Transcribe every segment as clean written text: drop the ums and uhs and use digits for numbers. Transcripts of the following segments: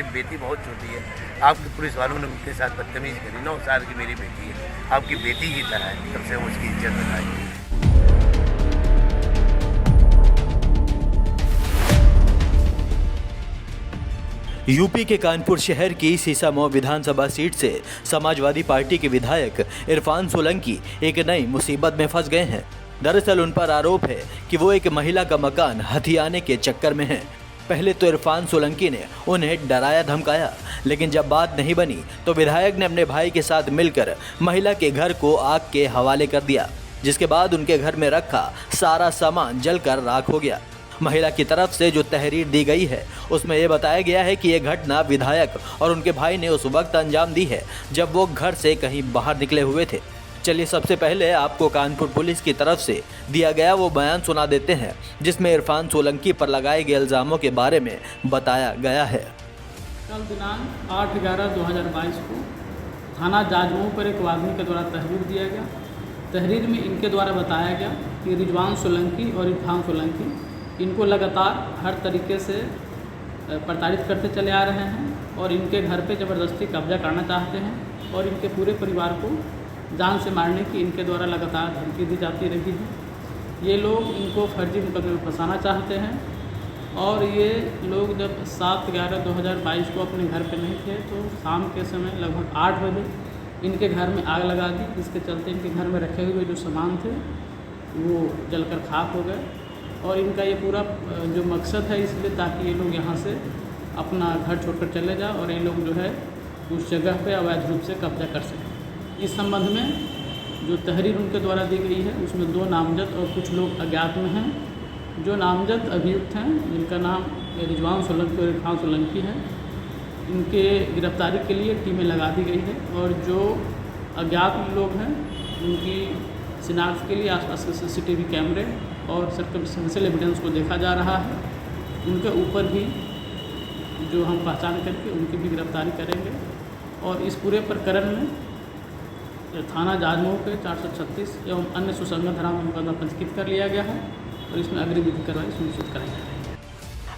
मेरी बेटी बहुत छोटी है, आपके पुलिस वालों ने उनके साथ बदतमीज़ी करी। 9 साल की मेरी बेटी है, आपकी बेटी की तरह है, तब से उसकी इज्जत बताई। यूपी के कानपुर शहर की सीसामऊ विधानसभा सीट से समाजवादी पार्टी के विधायक इरफान सोलंकी एक नई मुसीबत में फंस गए हैं। दरअसल उन पर आरोप है कि वो एक महिला का मकान हथियाने के चक्कर में हैं। पहले तो इरफान सोलंकी ने उन्हें डराया धमकाया, लेकिन जब बात नहीं बनी तो विधायक ने अपने भाई के साथ मिलकर महिला के घर को आग के हवाले कर दिया, जिसके बाद उनके घर में रखा सारा सामान जलकर राख हो गया। महिला की तरफ से जो तहरीर दी गई है उसमें यह बताया गया है कि यह घटना विधायक और उनके भाई ने उस वक्त अंजाम दी है जब वो घर से कहीं बाहर निकले हुए थे। चलिए सबसे पहले आपको कानपुर पुलिस की तरफ से दिया गया वो बयान सुना देते हैं, जिसमें इरफान सोलंकी पर लगाए गए इल्ज़ामों के बारे में बताया गया है। कल दिनांक 8/11/2022 को थाना जाजमऊ पर एक आदमी के द्वारा तहरीर दिया गया। तहरीर में इनके द्वारा बताया गया कि रिजवान सोलंकी और इरफान सोलंकी इनको लगातार हर तरीके से प्रताड़ित करते चले आ रहे हैं और इनके घर पे ज़बरदस्ती कब्जा करना चाहते हैं और इनके पूरे परिवार को जान से मारने की इनके द्वारा लगातार धमकी दी जाती रही है। ये लोग इनको फर्जी मुकदमे में फंसाना चाहते हैं और ये लोग जब 7/11/2022 को अपने घर पे नहीं थे तो शाम के समय लगभग 8 बजे इनके घर में आग लगा दी, जिसके चलते इनके घर में रखे हुए जो सामान थे वो जलकर खाक हो गए। और इनका ये पूरा जो मकसद है इसलिए ताकि ये लोग यहाँ से अपना घर छोड़कर चले जाए और ये लोग जो है उस जगह पे अवैध रूप से कब्जा कर सकें। इस संबंध में जो तहरीर उनके द्वारा दी गई है उसमें 2 नामजद और कुछ लोग अज्ञात में हैं। जो नामजद अभियुक्त हैं जिनका नाम रिजवान सोलंकी और इरफान सोलंकी है, इनके गिरफ्तारी के लिए टीमें लगा दी गई है और जो अज्ञात लोग हैं उनकी शिनाख्त के लिए आसपास के CCTV कैमरे और सर्कमस्टेंशियल एविडेंस को देखा जा रहा है। उनके ऊपर भी जो हम पहचान करके उनकी भी गिरफ्तारी करेंगे और इस पूरे प्रकरण में थाना जाजमऊ के 436 एवं अन्य सुसंगत धारा में मुकदमा पंजीकृत कर लिया गया है और इसमें अग्रिम विधिक कार्रवाई सुनिश्चित करेंगे।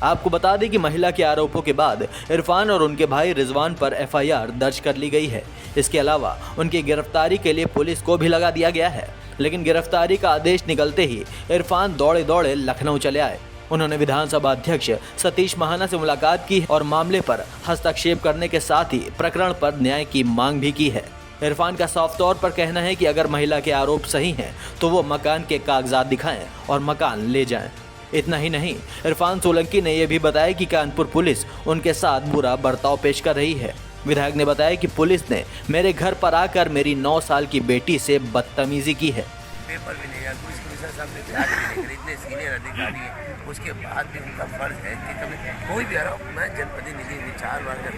आपको बता दें कि महिला के आरोपों के बाद इरफान और उनके भाई रिजवान पर FIR दर्ज कर ली गई है। इसके अलावा उनकी गिरफ्तारी के लिए पुलिस को भी लगा दिया गया है, लेकिन गिरफ्तारी का आदेश निकलते ही इरफान दौड़े दौड़े लखनऊ चले आए। उन्होंने विधानसभा अध्यक्ष सतीश महाना से मुलाकात की और मामले पर हस्तक्षेप करने के साथ ही प्रकरण पर न्याय की मांग भी की है। इरफान का साफ तौर पर कहना है कि अगर महिला के आरोप सही हैं तो वो मकान के कागजात दिखाएं और मकान ले जाएं। इतना ही नहीं, इरफान सोलंकी ने यह भी बताया कि कानपुर पुलिस उनके साथ बुरा बर्ताव पेश कर रही है। विधायक ने बताया कि पुलिस ने मेरे घर पर आकर मेरी 9 साल की बेटी से बदतमीजी की है। पेपर भी नहीं है, पुलिस कमिश्नर साहब ने ध्यान भी नहीं करी, इतने सीनियर अधिकारी हैं, उसके बाद भी उनका फर्ज है कि कभी कोई भी आ रहा मैं जनप्रतिनिधि में 4 बार कर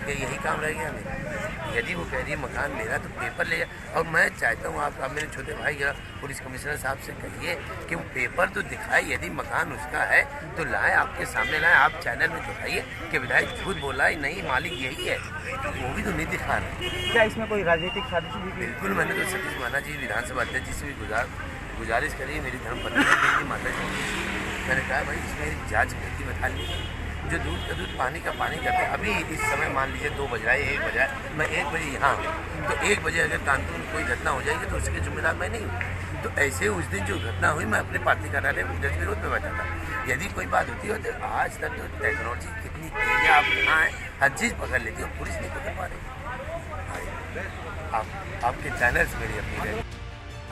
यही काम रह गया मेरा। यदि वो कह रही है मकान मेरा तो पेपर ले जाए, और मैं चाहता हूँ आप मेरे छोटे भाई जरा पुलिस कमिश्नर साहब से कहिए कि वो पेपर तो दिखाए, यदि मकान उसका है तो लाए, आपके सामने लाए, आप चैनल में दिखाइए कि विधायक झूठ बोला है, नहीं मालिक यही है, वो भी तो नहीं दिखा रहे। क्या इसमें कोई राजनीतिक साजिश भी? बिल्कुल, मैंने तो सतीश महाना जी विधानसभा अध्यक्ष जी से भी गुजारिश करी, मेरी धर्मपत्नी की माता जी, मैंने कहा भाई इसमें एक जाँच करती बता लीजिए, जो दूध का दूध पानी का पानी करते। अभी इस समय मान लीजिए 2 बज रहा है, 1 बजा है, मैं 1 बजे यहाँ हूँ, तो 1 बजे अगर कानपुर में कोई घटना हो जाएगी तो उसके जिम्मेदार मैं नहीं हूँ। तो ऐसे उस दिन जो घटना हुई मैं अपने पार्टी कार्यालय में जज विरोध में बैठा था। यदि कोई बात होती हो तो आज तक तो टेक्नोलॉजी कितनी तेज है, आप यहाँ आए हर चीज़ पकड़ लेती हो, पुलिस नहीं पकड़ पा रही। आपके चैनल्स मेरी अपनी है।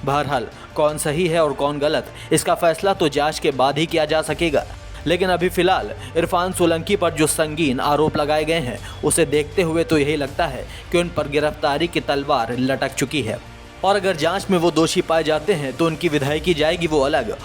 बहरहाल कौन सही है और कौन गलत, इसका फैसला तो जांच के बाद ही किया जा सकेगा। लेकिन अभी फिलहाल इरफान सोलंकी पर जो संगीन आरोप लगाए गए हैं उसे देखते हुए तो यही लगता है कि उन पर गिरफ्तारी की तलवार लटक चुकी है और अगर जांच में वो दोषी पाए जाते हैं तो उनकी विधायकी जाएगी वो अलग,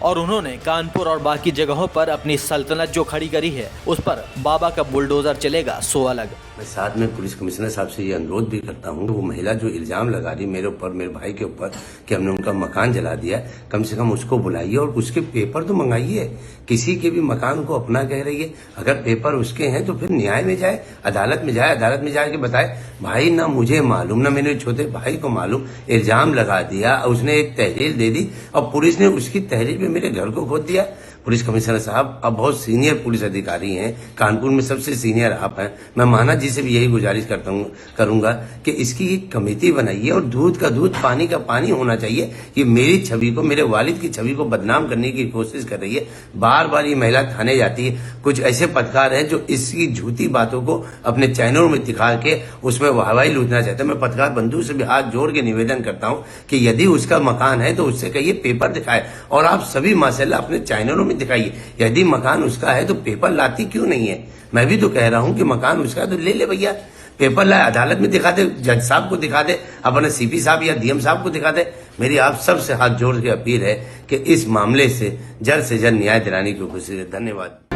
और उन्होंने कानपुर और बाकी जगहों पर अपनी सल्तनत जो खड़ी करी है उस पर बाबा का बुलडोजर चलेगा सो अलग। मैं साथ में पुलिस कमिश्नर साहब से ये अनुरोध भी करता हूँ, वो महिला जो इल्जाम लगा रही मेरे ऊपर, मेरे भाई के ऊपर कि हमने उनका मकान जला दिया, कम से कम उसको बुलाइए और उसके पेपर तो मंगाइए। किसी के भी मकान को अपना कह रही है, अगर पेपर उसके हैं तो फिर न्याय में जाए, अदालत में जाए, अदालत में जाके बताए भाई ना मुझे मालूम ना मेरे छोटे भाई को मालूम, इल्जाम लगा दिया, उसने एक तहरीर दे दी और पुलिस ने उसकी तहरीर में मेरे घर को खोद दिया। पुलिस कमिश्नर साहब अब बहुत सीनियर पुलिस अधिकारी हैं, कानपुर में सबसे सीनियर आप हैं। मैं माना जी से भी यही गुजारिश करूंगा कि इसकी एक कमेटी बनाइए और दूध का दूध पानी का पानी होना चाहिए। ये मेरी छवि को, मेरे वालिद की छवि को बदनाम करने की कोशिश कर रही है। बार बार ये महिला थाने जाती है। कुछ ऐसे पत्रकार हैं जो इसकी झूठी बातों को अपने चैनलों में दिखा के उसमें वाहवाही लूटना चाहते हैं। मैं पत्रकार बंधु से भी हाथ जोड़ के निवेदन करता हूं कि यदि उसका मकान है तो उससे कहिए पेपर दिखाए, और आप सभी माशाल्लाह अपने चैनलों में दिखाइए। यदि मकान उसका है तो पेपर लाती क्यों नहीं है? मैं भी तो कह रहा हूं कि मकान उसका है तो ले ले भैया, पेपर लाए, अदालत में दिखा दे, जज साहब को दिखा दे, अपने सीपी साहब या डीएम साहब को दिखा दे। मेरी आप सबसे हाथ जोड़ के अपील है कि इस मामले से जल्द न्याय दिलाने की कोशिश है। धन्यवाद।